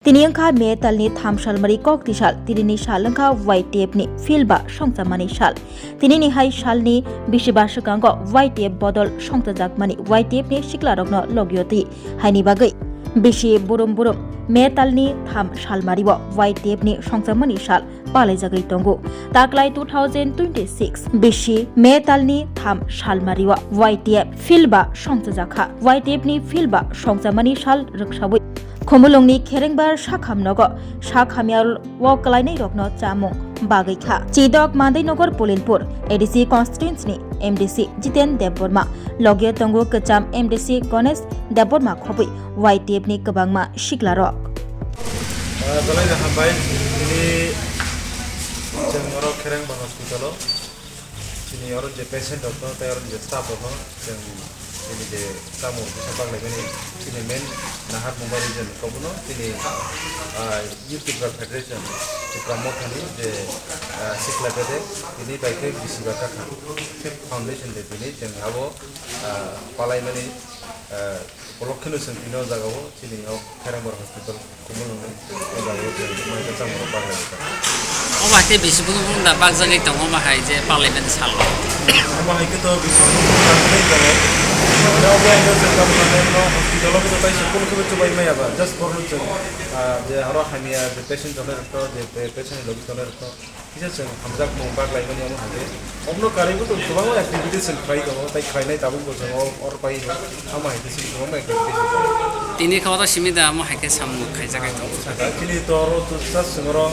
tini angka me talni tham shalmari kok tisal tini sal angka YTF ni filba songsamani sal tini ni hai salni bisiba sukango YTF bodol songtajak YTF ni siklarokno logyoti haini bagai bisi burum me talni tham salmaribo YTF ni songsamani sal palai jagai tongo taklai 2026 bisi me talni tham salmariwa YTF filba songtajakha YTF ni filba songsamani sal ruksabai Khomulongni Kherengbar Sakhamnogo Sakhamial Woklainai Rokno Chamung Bagaikha Chidok Mandainogor Pulinpur ADC Constituency MDC Jiten Deborma Logya Tongo Kacham MDC Ganesh Deborma Khobui YTF ni Kabangma Shiklarok Balai Hambai ini orang Kherengbar Hospital ini orang je patient dokter atau orang je staff dokter yang ini je tamu bisa panggil ini men nahat Mumbai region kabuno ini youth football federation di promote ini je sikla bede ini baiknya bisi bakal foundation de ini yang abo palai mani poloknya sendiri jaga wo sini aku Kherengbar hospital kumul jaga wo mereka campur palai itu. Oh waktu bisi pun dah bangsa kita ngomong mahai je palai dan salah. Mahai kita bisi pun palai jaga. Now we are just coming in hospital of the patient को तो भाई मैं अब just for the जे हरो हमें the patient जो है तो जे patient लोग तो है तो किसी से हम जब मुंबई लाइन में हम आगे हम लोग करेंगे तो सुबह वो activities से ट्राई करो ताकि खाने ताबू को और पाई हम आए तो सिर्फ हम activities तीन एक खावा सिमिदा हम हाके सामने खाई जाके तो किन्हीं तो और तो सब संगरो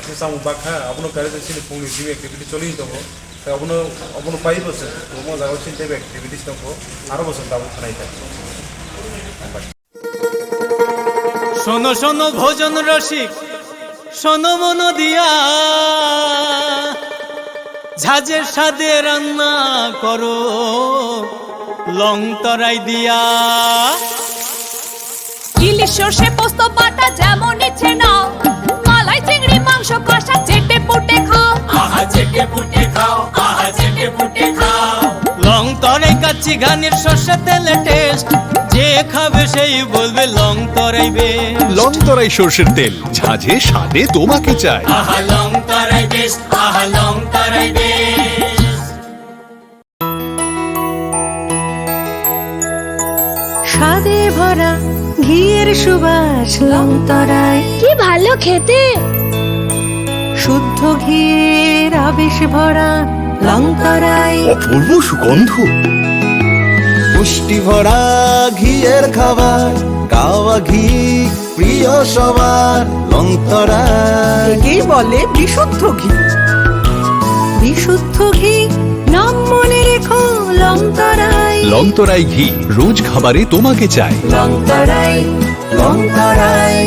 किसान मुंबई है अपनों करे तो सिर्फ पूरी जीव activity चली तो अपनो पाई बस तो मो जाओ चिंते एक्टिविटीज तो आरो बस ताबू खानाई था শোনো শোনো ভোজন রসিক শোনো মন দিয়া ঝাঁঝের সাদে রান্না করো লং তরাই দিয়া ইলিশ সর্ষে পোস্ত বাটা যেমন ইচ্ছে নাও মালাই চিংড়ি মাংস কষা চেটে পুটে খাও আহা চেটে পুটে খাও আহা চেটে পুটে খাও লং তরাই কাচ্চি ঘানির সর্ষে তেলে টেস্ট যে খাবে সেই বলবে লং তরাই বেশ লং তরাই সরষের তেল ঝাঁঝে স্বাদে তোমাকে চাই আহা লং তরাই বেশ আহা লং তরাই বেশ স্বাদে ভরা ঘিয়ের সুবাস লং তরাই কি ভালো খেতে শুদ্ধ ঘিয়ের আবেশ ভরা লং তরাই অপূর্ব সুগন্ধ পুষ্টি ভরা ঘিয়ের খাবার গাওয়া ঘি প্রিয় সবার লং তরাই একেই বলে বিশুদ্ধ ঘি বিশুদ্ধ ঘি নাম মনে রেখো লং তরাই লং তরাই ঘি রোজ খাবারে তোমাকে চাই লং তরাই লং তরাই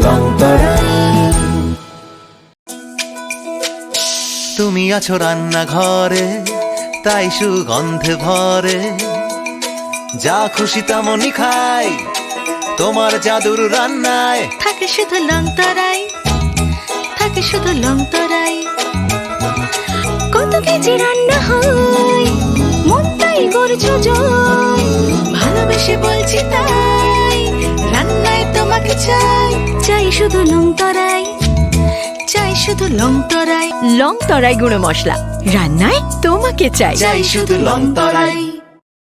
লং তরাই তুমি আছো রান্না ঘরে তাই সুগন্ধে ভরে যা খুশি তেমনই খাই তোমার জাদুর রান্নায় থাকে শুধু লং তরাই থাকে শুধু লং তরাই কত কেজি রান্না হয় মনটাই করছো জয় ভালোবেসে বলছি তাই রান্নায় তোমাকে চাই চাই শুধু লং তরাই চাই শুধু লং তরাই লং তরাই গুঁড়ো মশলা রান্নায় তোমাকে চাই চাই শুধু লং তরাই।